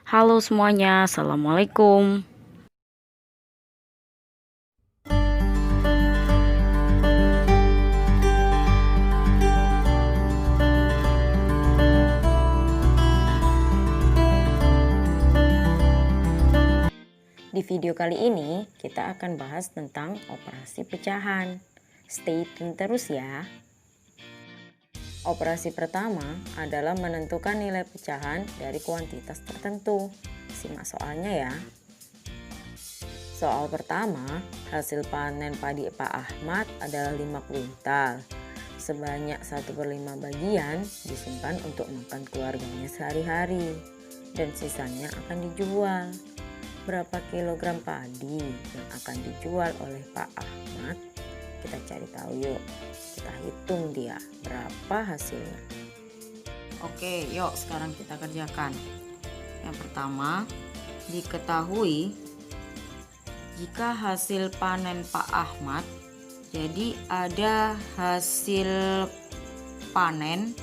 Halo semuanya, assalamualaikum. Di video kali ini kita akan bahas tentang operasi pecahan. Stay tune terus ya. Operasi pertama adalah menentukan nilai pecahan dari kuantitas tertentu. Simak soalnya ya. Soal pertama, hasil panen padi Pak Ahmad adalah 5 kuintal. Sebanyak 1/5 bagian disimpan untuk makan keluarganya sehari-hari dan sisanya akan dijual. Berapa kilogram padi yang akan dijual oleh Pak Ahmad? Kita cari tahu yuk. Kita hitung dia berapa hasilnya. Oke, yuk sekarang kita kerjakan. Yang pertama, diketahui jika hasil panen Pak Ahmad, jadi ada hasil panen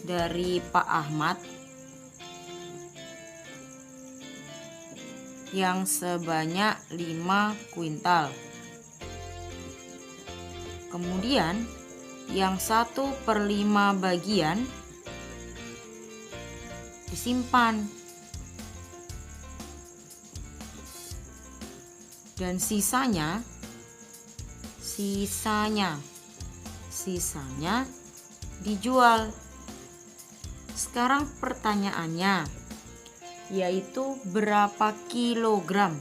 dari Pak Ahmad yang sebanyak 5 kuintal. Kemudian yang 1/5 bagian disimpan dan sisanya dijual. Sekarang pertanyaannya yaitu berapa kilogram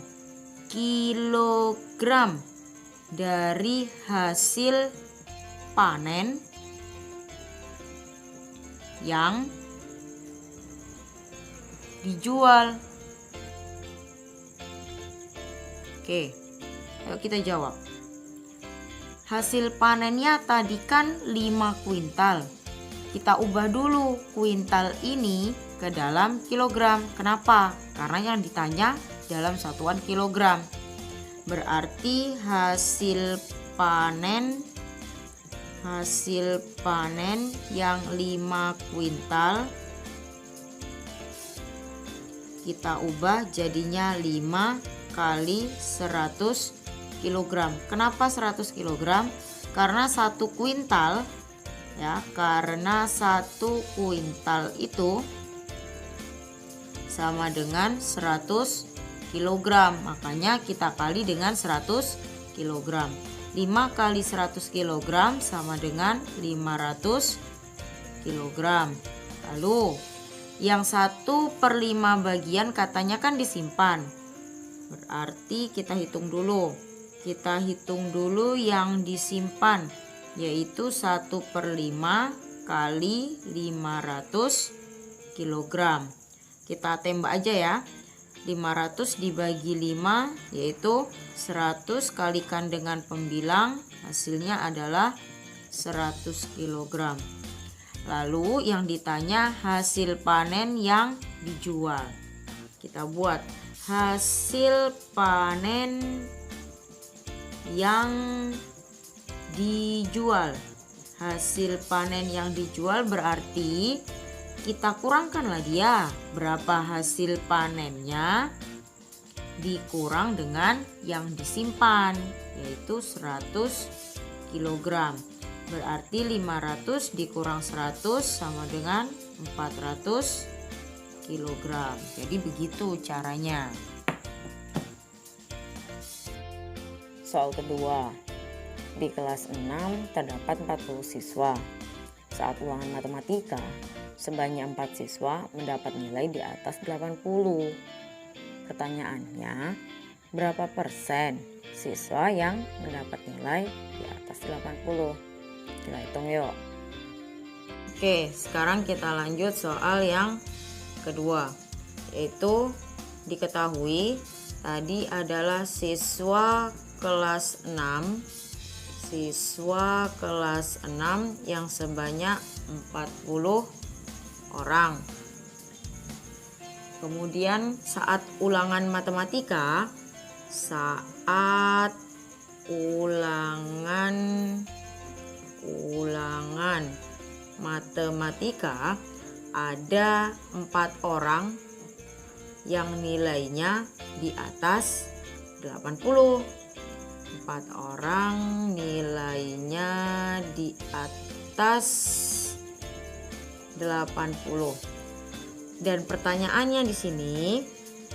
dari hasil panen yang dijual. Oke, ayo kita jawab. Hasil panennya tadi kan 5 kuintal. Kita ubah dulu kuintal ini ke dalam kilogram. Kenapa? Karena yang ditanya dalam satuan kilogram. Berarti hasil panen yang 5 kuintal kita ubah jadinya 5 kali 100 kg. Kenapa 100 kg? Karena 1 kuintal ya, karena 1 kuintal itu sama dengan 100 kg, makanya kita kali dengan 100 kg. 5 kali 100 kg sama dengan 500 kg. Lalu yang 1/5 bagian katanya kan disimpan, berarti kita hitung dulu yang disimpan, yaitu 1/5 kali 500 kg. Kita tembak aja ya. 500 dibagi 5 yaitu 100, kalikan dengan pembilang, hasilnya adalah 100 kg. Lalu yang ditanya hasil panen yang dijual. Kita buat hasil panen yang dijual. Hasil panen yang dijual berarti kita kurangkanlah dia. Berapa hasil panennya dikurang dengan yang disimpan, yaitu 100 kg. Berarti 500 dikurang 100 sama dengan 400 kg. Jadi begitu caranya. Soal kedua. Di kelas 6 terdapat 40 siswa. Saat ulangan matematika, sebanyak 4 siswa mendapat nilai di atas 80. Pertanyaannya, berapa persen siswa yang mendapat nilai di atas 80? Kita hitung yuk. Oke, sekarang kita lanjut soal yang kedua, yaitu diketahui tadi adalah siswa kelas 6 yang sebanyak 40 orang. Kemudian saat ulangan matematika ada 4 orang yang nilainya di atas 80. 4 orang nilainya di atas 80. Dan pertanyaannya di sini,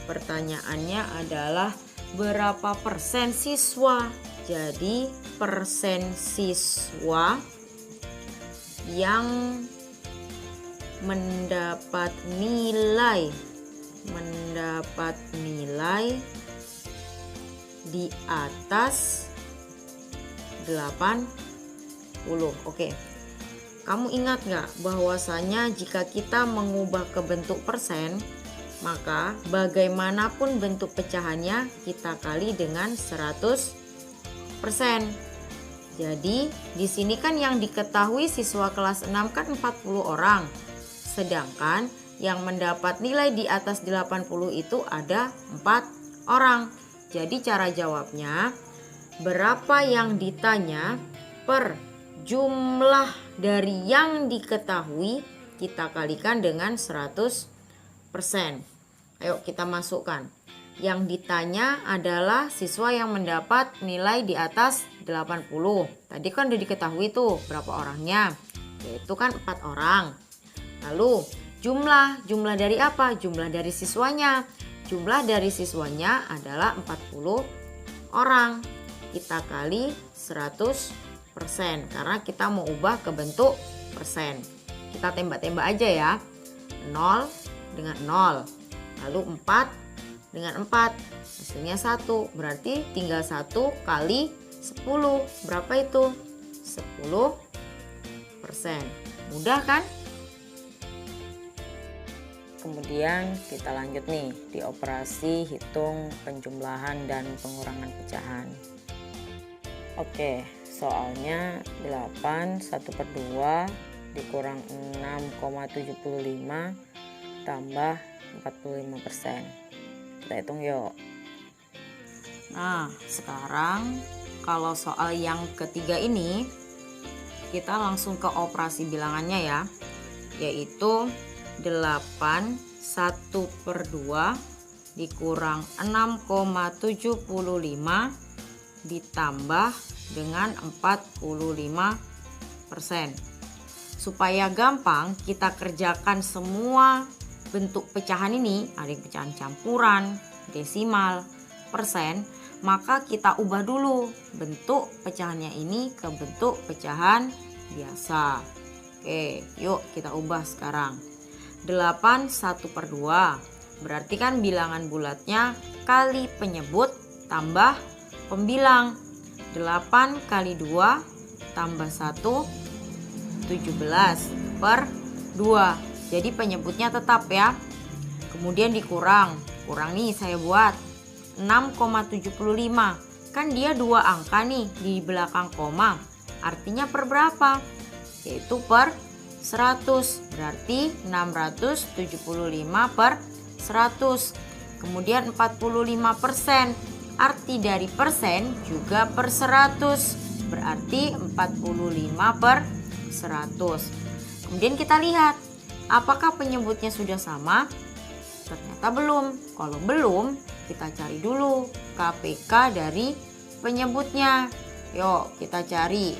pertanyaannya adalah berapa persen siswa? Jadi persen siswa yang mendapat nilai di atas 80. Oke. Kamu ingat nggak bahwasanya jika kita mengubah ke bentuk persen, maka bagaimanapun bentuk pecahannya kita kali dengan 100%. Jadi di sini kan yang diketahui siswa kelas 6 kan 40 orang. Sedangkan yang mendapat nilai di atas 80 itu ada 4 orang. Jadi cara jawabnya, berapa yang ditanya per jumlah dari yang diketahui kita kalikan dengan 100%. Ayo kita masukkan. Yang ditanya adalah siswa yang mendapat nilai di atas 80. Tadi kan udah diketahui tuh berapa orangnya, yaitu kan 4 orang. Lalu jumlah dari apa? Jumlah dari siswanya. Jumlah dari siswanya adalah 40 orang. Kita kali 100% karena kita mau ubah ke bentuk persen. Kita tembak-tembak aja ya. 0 dengan 0. Lalu 4 dengan 4. Hasilnya 1. Berarti tinggal 1 kali 10. Berapa itu? 10%. Mudah kan? Kemudian kita lanjut nih di operasi hitung penjumlahan dan pengurangan pecahan. Oke, soalnya 8 1/2 dikurang 6,75 tambah 45%. Kita hitung yuk. Nah, sekarang kalau soal yang ketiga ini kita langsung ke operasi bilangannya ya, yaitu 8 1/2 dikurang 6,75 ditambah dengan 45%. Supaya gampang kita kerjakan semua bentuk pecahan ini, ada yang pecahan campuran, desimal, persen, maka kita ubah dulu bentuk pecahannya ini ke bentuk pecahan biasa. Oke, yuk kita ubah sekarang. 8 1/2 berarti kan bilangan bulatnya kali penyebut tambah pembilang. 8 kali 2 tambah 1 17/2. Jadi penyebutnya tetap ya. Kemudian dikurang nih saya buat 6,75. Kan dia 2 angka nih di belakang koma. Artinya per berapa? Yaitu per 100. Berarti 675/100. Kemudian 45%. Arti dari persen juga per 100. Berarti 45/100. Kemudian kita lihat apakah penyebutnya sudah sama? Ternyata belum. Kalau belum, kita cari dulu KPK dari penyebutnya. Yuk kita cari.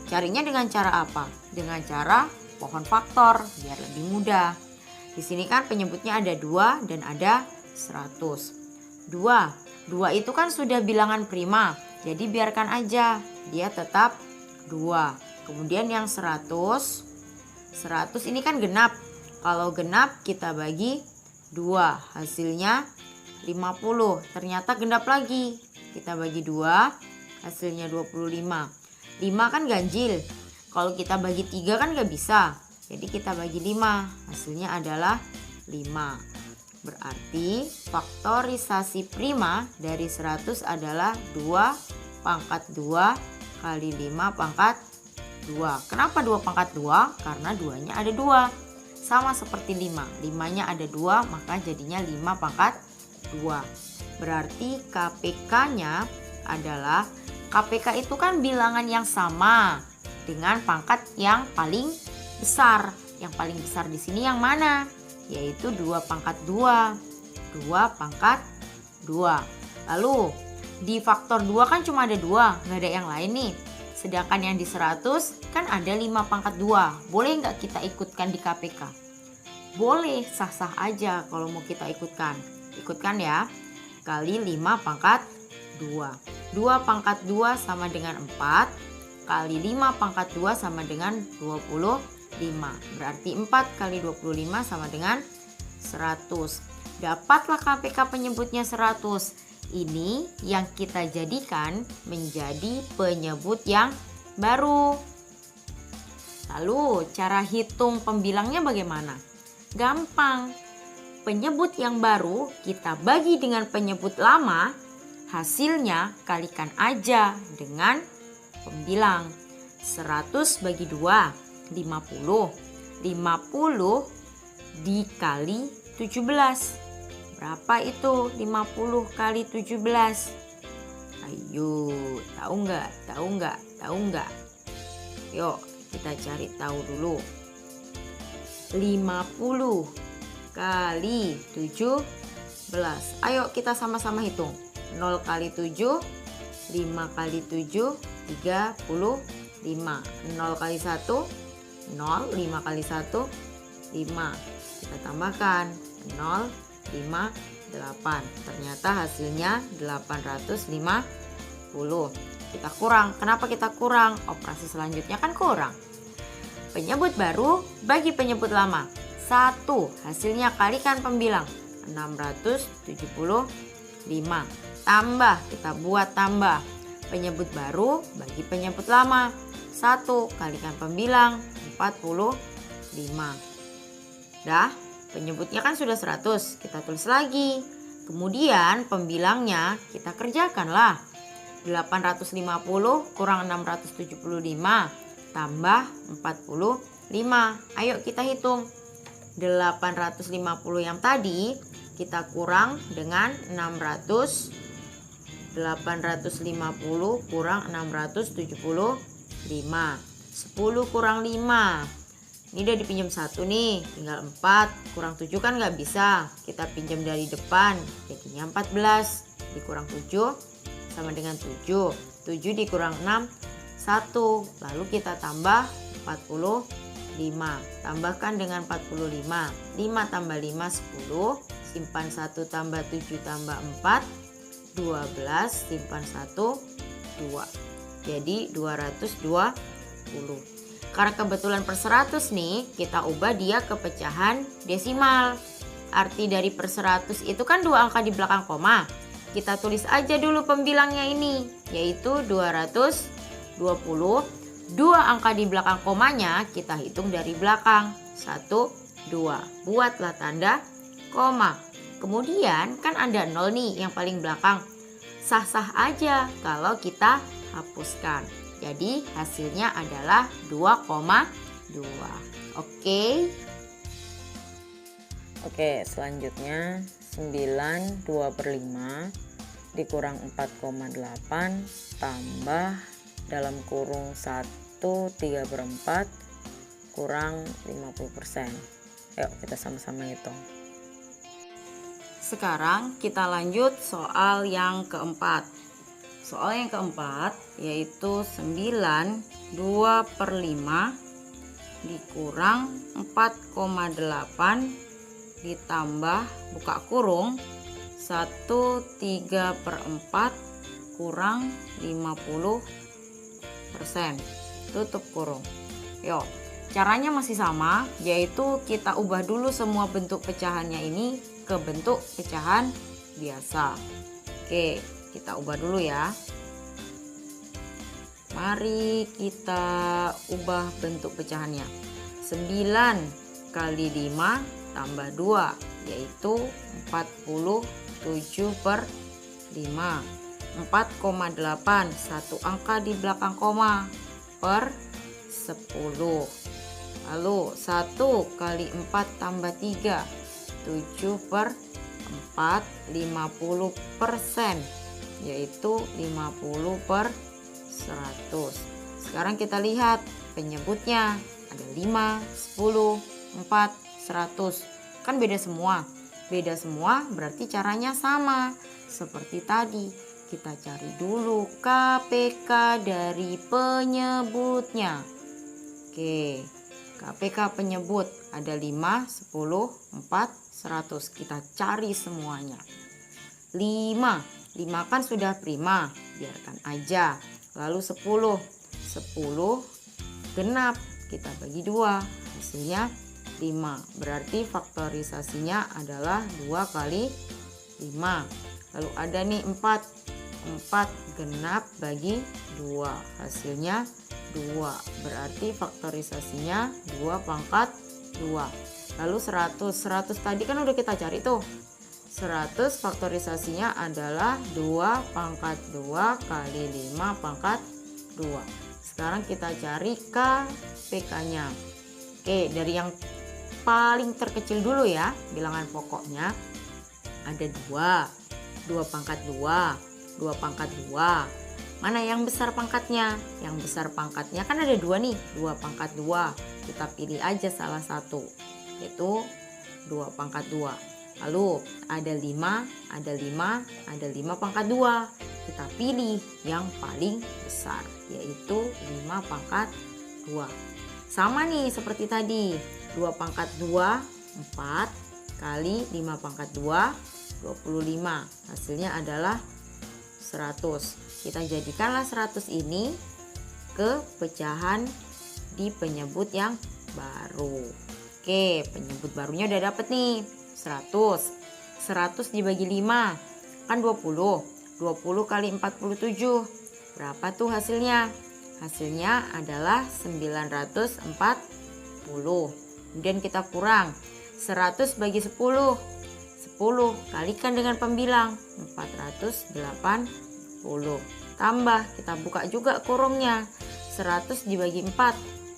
Carinya dengan cara apa? Dengan cara pohon faktor biar lebih mudah. Di sini kan penyebutnya ada 2 dan ada 100. 2 itu kan sudah bilangan prima. Jadi biarkan aja, dia tetap 2. Kemudian yang 100 ini kan genap. Kalau genap kita bagi 2, hasilnya 50. Ternyata genap lagi. Kita bagi 2, hasilnya 25. 5 kan ganjil. Kalau kita bagi 3 kan gak bisa. Jadi kita bagi 5, hasilnya adalah 5. Berarti faktorisasi prima dari 100 adalah 2 pangkat 2 kali 5 pangkat 2. Kenapa 2 pangkat 2? Karena 2-nya ada 2. Sama seperti 5. 5-nya ada 2, maka jadinya 5 pangkat 2. Berarti KPK-nya adalah, KPK itu kan bilangan yang sama dengan pangkat yang paling besar. Yang paling besar di sini yang mana? Yaitu 2 pangkat 2. 2 pangkat 2. Lalu di faktor 2 kan cuma ada 2, nggak ada yang lain nih. Sedangkan yang di 100 kan ada 5 pangkat 2. Boleh nggak kita ikutkan di KPK? Boleh, sah-sah aja kalau mau kita ikutkan. Ikutkan ya. Kali 5 pangkat 2. 2 pangkat 2 sama dengan 4. Kali 5 pangkat 2 sama dengan 25. Berarti 4 kali 25 sama dengan 100. Dapatlah KPK penyebutnya 100. Ini yang kita jadikan menjadi penyebut yang baru. Lalu cara hitung pembilangnya bagaimana? Gampang. Penyebut yang baru kita bagi dengan penyebut lama, hasilnya kalikan aja dengan pembilang. 100 bagi 2, 50. 50 dikali 17. Berapa itu 50 kali 17? Ayo, tahu nggak? Tahu nggak? Tahu nggak? Yuk, kita cari tahu dulu. 50 kali 17. Ayo kita sama-sama hitung. 0 kali 7, 5 kali 7, 35. 0 kali 1, 0. 5 kali 1, 5. Kita tambahkan 0, 5, 8. Ternyata hasilnya 850. Kita kurang. Kenapa kita kurang? Operasi selanjutnya kan kurang. Penyebut baru bagi penyebut lama. 1. Hasilnya kalikan pembilang. 675. Tambah. Kita buat tambah. Penyebut baru bagi penyebut lama. 1 kalikan pembilang. 45. Dah. Penyebutnya kan sudah 100, kita tulis lagi. Kemudian pembilangnya kita kerjakanlah. 850 kurang 675 tambah 45. Ayo kita hitung. 850 yang tadi kita kurang dengan 600. 850 kurang 675. 10 kurang 5. Ini udah dipinjam 1 nih, tinggal 4. Kurang 7 kan nggak bisa. Kita pinjam dari depan, jadinya 14. Dikurang 7 sama dengan 7. 7 dikurang 6, 1. Lalu kita tambah 45. Tambahkan dengan 45. 5 tambah 5, 10. Simpan 1 tambah 7 tambah 4, 12. Simpan 1, 2. Jadi 220. Karena kebetulan per 100 nih, kita ubah dia ke pecahan desimal. Arti dari per 100 itu kan 2 angka di belakang koma. Kita tulis aja dulu pembilangnya ini, yaitu 220. 2 angka di belakang komanya kita hitung dari belakang. 1, 2. Buatlah tanda koma. Kemudian kan ada 0 nih yang paling belakang. Sah-sah aja kalau kita hapuskan. Jadi hasilnya adalah 2,2. Oke. Oke, selanjutnya 9 2/5 dikurang 4,8 tambah dalam kurung 1 3/4 kurang 50%. Ayo kita sama-sama hitung. Sekarang kita lanjut soal yang keempat. Soal yang keempat yaitu 9 2/5 dikurang 4,8 ditambah buka kurung 1 3/4 kurang 50%. Tutup kurung. Yuk, caranya masih sama, yaitu kita ubah dulu semua bentuk pecahannya ini ke bentuk pecahan biasa. Oke, kita ubah dulu ya. Mari kita ubah bentuk pecahannya. 9 kali 5 tambah 2 yaitu 47/5. 4,8 satu angka di belakang koma per 10. Lalu 1 kali 4 tambah 3 7/4 50%. Yaitu 50/100. Sekarang kita lihat penyebutnya. Ada 5, 10, 4, 100. Kan beda semua. Beda semua berarti caranya sama. Seperti tadi, kita cari dulu KPK dari penyebutnya. Oke, KPK penyebut ada 5, 10, 4, 100. Kita cari semuanya. 5 kan sudah prima, biarkan aja. Lalu 10 genap, kita bagi 2, hasilnya 5. Berarti faktorisasinya adalah 2 kali 5. Lalu ada nih 4 genap bagi 2, hasilnya 2. Berarti faktorisasinya 2 pangkat 2. Lalu 100 tadi kan udah kita cari tuh. 100 faktorisasinya adalah 2 pangkat 2 kali 5 pangkat 2. Sekarang kita cari KPK-nya. Oke, dari yang paling terkecil dulu ya, bilangan pokoknya. Ada 2 pangkat 2 pangkat 2. Mana yang besar pangkatnya? Yang besar pangkatnya kan ada 2 nih, 2 pangkat 2. Kita pilih aja salah satu, yaitu 2 pangkat 2. Lalu ada 5 pangkat 2. Kita pilih yang paling besar, yaitu 5 pangkat 2. Sama nih seperti tadi, 2 pangkat 2, 4 kali 5 pangkat 2, 25. Hasilnya adalah 100. Kita jadikanlah 100 ini ke pecahan di penyebut yang baru. Oke, penyebut barunya udah dapet nih, 100 dibagi 5 kan 20 kali 47 berapa tuh hasilnya? Hasilnya adalah 940. Kemudian kita kurang 100 bagi 10 kalikan dengan pembilang 480. Tambah, kita buka juga kurungnya, 100 dibagi 4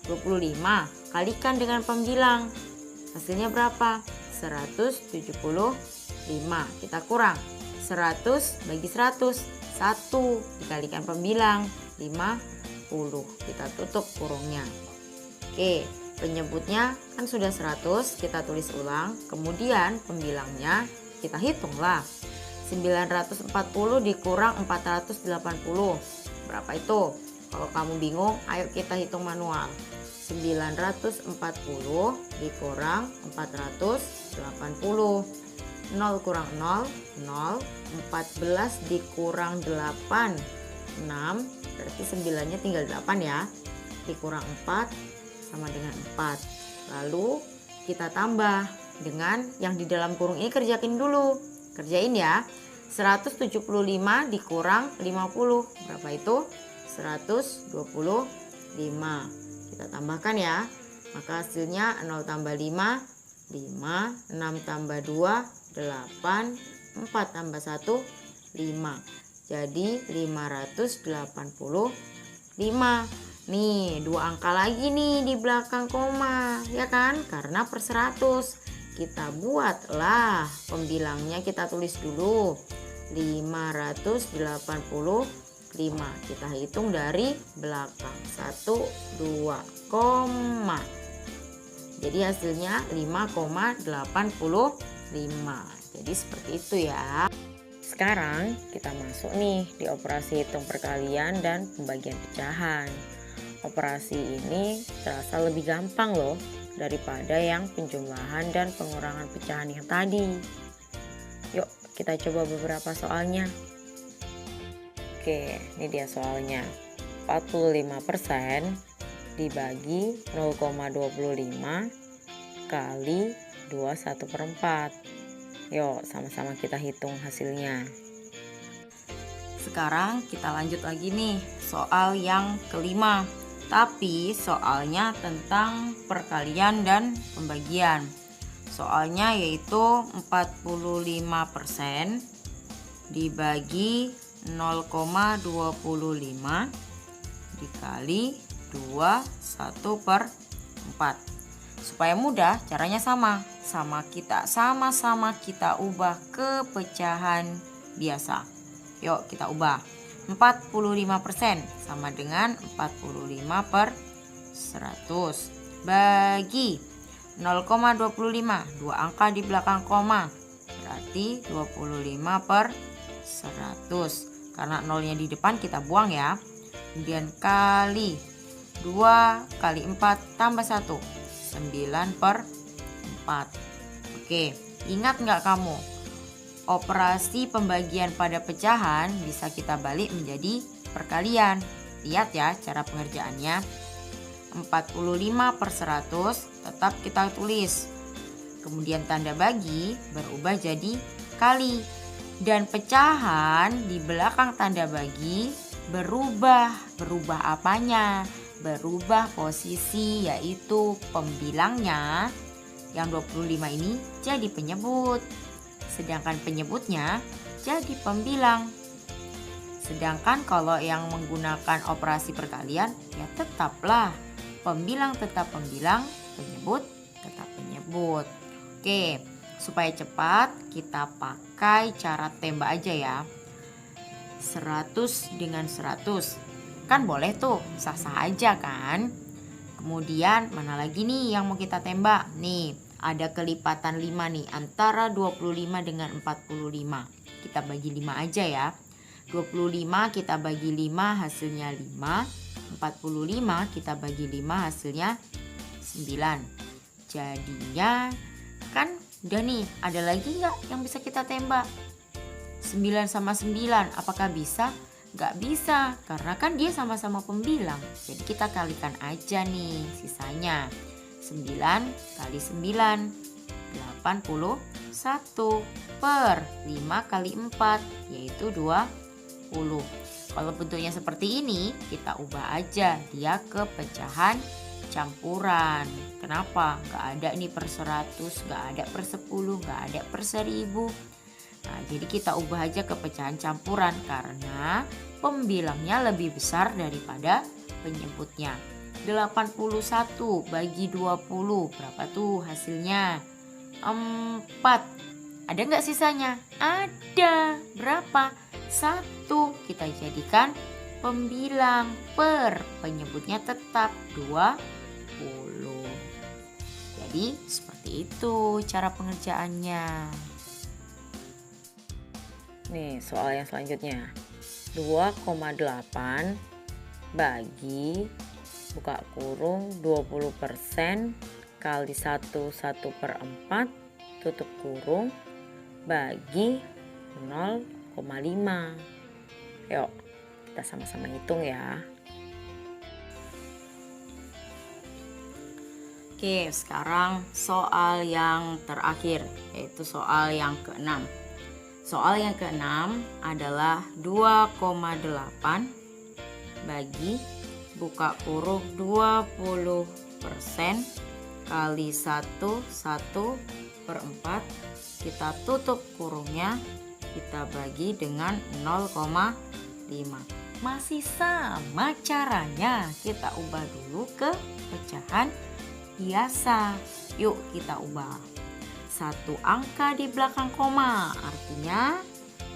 25, kalikan dengan pembilang, hasilnya berapa? 175. Kita kurang 100 bagi 100, 1 dikalikan pembilang 50. Kita tutup kurungnya. Oke, penyebutnya kan sudah 100, kita tulis ulang. Kemudian pembilangnya kita hitunglah. 940 dikurang 480. Berapa itu? Kalau kamu bingung, ayo kita hitung manual. 940 dikurang 480. 0 kurang 0, 0. 14 dikurang 8, 6. Berarti 9-nya tinggal 8 ya. Dikurang 4 sama dengan 4. Lalu kita tambah dengan yang di dalam kurung ini, kerjain dulu. Kerjain ya. 175 dikurang 50. Berapa itu? 125. Kita tambahkan ya. Maka hasilnya 0 tambah 5, 5. 6 tambah 2, 8. 4 tambah 1, 5. Jadi 585. Nih, 2 angka lagi nih di belakang koma, ya kan? Karena per 100. Kita buatlah pembilangnya, kita tulis dulu 585. Kita hitung dari belakang 1, 2, koma. Jadi hasilnya 5,85. Jadi seperti itu ya. Sekarang kita masuk nih di operasi hitung perkalian dan pembagian pecahan. Operasi ini terasa lebih gampang loh daripada yang penjumlahan dan pengurangan pecahan yang tadi. Yuk kita coba beberapa soalnya. Oke, ini dia soalnya. 45% dibagi 0,25 kali 21/4. Yuk sama-sama kita hitung hasilnya. Sekarang kita lanjut lagi nih soal yang kelima. Tapi soalnya tentang perkalian dan pembagian. Soalnya yaitu 45% dibagi 0,25 dikali 21/4. Supaya mudah, caranya sama sama kita ubah ke pecahan biasa. Yuk kita ubah. 45% sama dengan 45/100. bagi 0,25, 2 angka di belakang koma, berarti 25 per 100. Karena nolnya di depan kita buang ya. Kemudian kali 2 kali 4 tambah 1, 9 per 4. Oke, ingat nggak kamu? Operasi pembagian pada pecahan bisa kita balik menjadi perkalian. Lihat ya cara pengerjaannya. 45 per 100 tetap kita tulis. Kemudian tanda bagi berubah jadi kali. Dan pecahan di belakang tanda bagi berubah. Berubah apanya? Berubah posisi, yaitu pembilangnya yang 25 ini jadi penyebut. Sedangkan penyebutnya jadi pembilang. Sedangkan kalau yang menggunakan operasi perkalian ya tetaplah pembilang tetap pembilang, penyebut tetap penyebut. Oke, supaya cepat kita pakai cara tembak aja ya. 100 dengan 100 kan boleh tuh, sah-sah aja kan. Kemudian mana lagi nih yang mau kita tembak? Nih ada kelipatan 5 nih antara 25 dengan 45. Kita bagi 5 aja ya. 25 kita bagi 5 hasilnya 5. 45 kita bagi 5 hasilnya 9. Jadinya kan udah nih, ada lagi nggak yang bisa kita tembak? 9 sama 9 apakah bisa? Nggak bisa, karena kan dia sama-sama pembilang. Jadi kita kalikan aja nih sisanya. 9 kali 9 81 per 5 kali 4 yaitu 20. Kalau bentuknya seperti ini kita ubah aja dia ke pecahan campuran. Kenapa? Nggak ada nih per 100, nggak ada per 10, nggak ada per 1000. Nah, jadi kita ubah aja ke pecahan campuran karena pembilangnya lebih besar daripada penyebutnya. 81 bagi 20 berapa tuh hasilnya? 4. Ada nggak sisanya? Ada. Berapa? 1. Kita jadikan pembilang per penyebutnya tetap 20. Jadi seperti itu cara pengerjaannya. Nih soal yang selanjutnya. 2,8 bagi buka kurung 20% kali 1/4 tutup kurung bagi 0,5. Yuk kita sama-sama hitung ya. Oke, sekarang soal yang terakhir, yaitu soal yang ke-6. Soal yang ke-6 adalah 2,8 bagi buka kurung 20% kali 1/4 kita tutup kurungnya, kita bagi dengan 0,5. Masih sama caranya, kita ubah dulu ke pecahan biasa. Yuk kita ubah. 1 angka di belakang koma artinya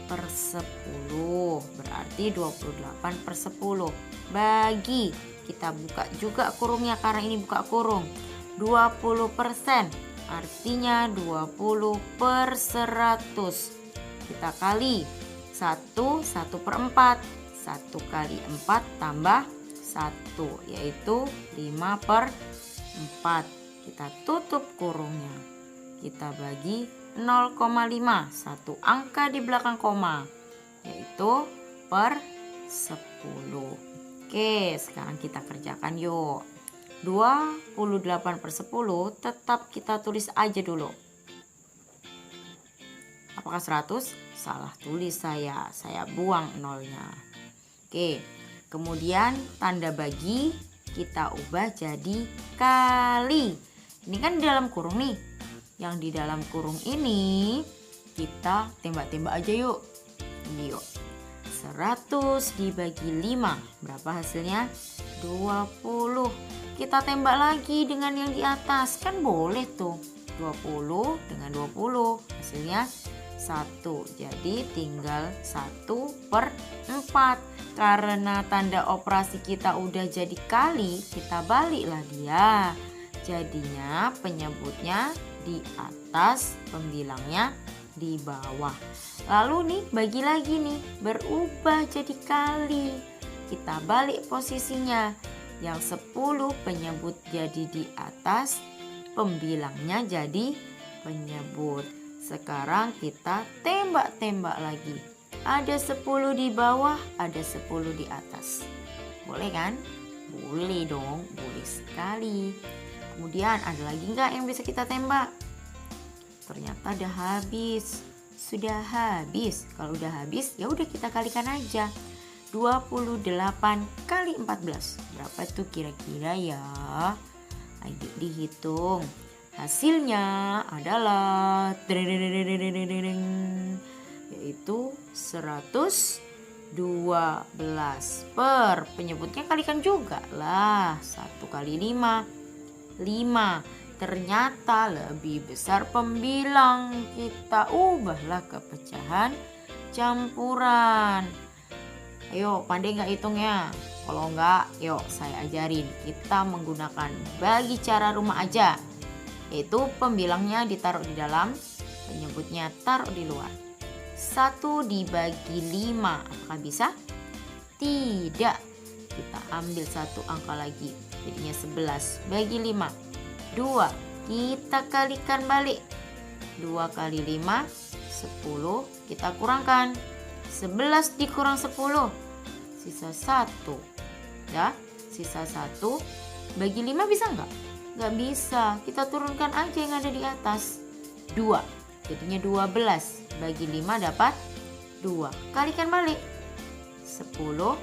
per 10, berarti 28 per 10 bagi, kita buka juga kurungnya karena ini buka kurung, 20% artinya 20 per 100. Kita kali 1/4, 1 kali 4 tambah 1 yaitu 5 per 4. Kita tutup kurungnya, kita bagi 0,5, 1 angka di belakang koma yaitu per 10. Oke, sekarang kita kerjakan yuk. 28 per 10 tetap kita tulis aja dulu. Apakah 100? Salah tulis saya buang nolnya. Oke, kemudian tanda bagi kita ubah jadi kali. Ini kan di dalam kurung nih. Yang di dalam kurung ini kita tembak-tembak aja yuk. Yuk. 100 dibagi 5 berapa hasilnya? 20. Kita tembak lagi dengan yang di atas, kan boleh tuh. 20 dengan 20 hasilnya 1. Jadi tinggal 1/4. Karena tanda operasi kita udah jadi kali, kita baliklah dia. Jadinya penyebutnya di atas, pembilangnya di bawah. Lalu nih bagi lagi nih, berubah jadi kali. Kita balik posisinya. Yang 10 penyebut jadi di atas, pembilangnya jadi penyebut. Sekarang kita tembak-tembak lagi. Ada 10 di bawah, ada 10 di atas. Boleh kan? Boleh dong, boleh sekali. Kemudian ada lagi nggak yang bisa kita tembak? Ternyata udah habis. Sudah habis. Kalau udah habis ya udah kita kalikan aja. 28 kali 14. Berapa tuh kira-kira ya? Ayo dihitung. Hasilnya adalah yaitu 112 per penyebutnya kalikan juga lah. 1 kali 5 ternyata lebih besar pembilang. Kita ubahlah ke pecahan campuran. Ayo pandai nggak hitungnya? Kalau nggak, yuk saya ajarin. Kita menggunakan bagi cara rumah aja, yaitu pembilangnya ditaruh di dalam, penyebutnya taruh di luar. 1 dibagi 5, apakah bisa? Tidak. Kita ambil satu angka lagi, jadinya 11 bagi 5. 2, kita kalikan balik. 2 kali 5, 10, kita kurangkan. 11 dikurang 10, sisa 1. Ya, sisa 1 bagi 5 bisa nggak? Nggak bisa, kita turunkan aja yang ada di atas. 2, jadinya 12 bagi 5 dapat 2. Kalikan balik. 10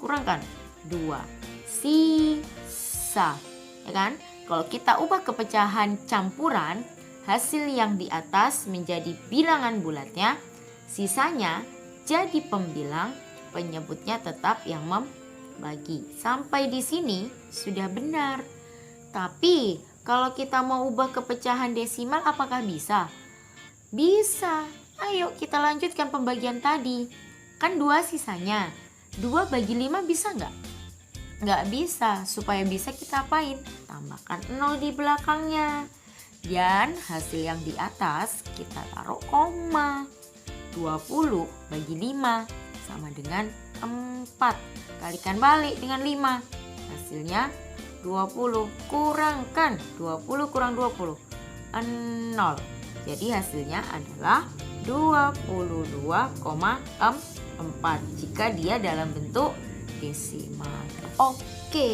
kurangkan 2, sisa. Ya kan? Kalau kita ubah ke pecahan campuran, hasil yang di atas menjadi bilangan bulatnya, sisanya jadi pembilang, penyebutnya tetap yang membagi. Sampai di sini sudah benar. Tapi kalau kita mau ubah ke pecahan desimal apakah bisa? Bisa. Ayo kita lanjutkan pembagian tadi. Kan 2 sisanya. 2 bagi 5 bisa nggak? Nggak bisa. Supaya bisa kita apain? Tambahkan 0 di belakangnya. Dan hasil yang di atas kita taruh koma. 20 bagi 5 sama dengan 4. Kalikan balik dengan 5. Hasilnya 20. Kurangkan 20 kurang 20. 0. Jadi hasilnya adalah 22,4 jika dia dalam bentuk desimal. Oke.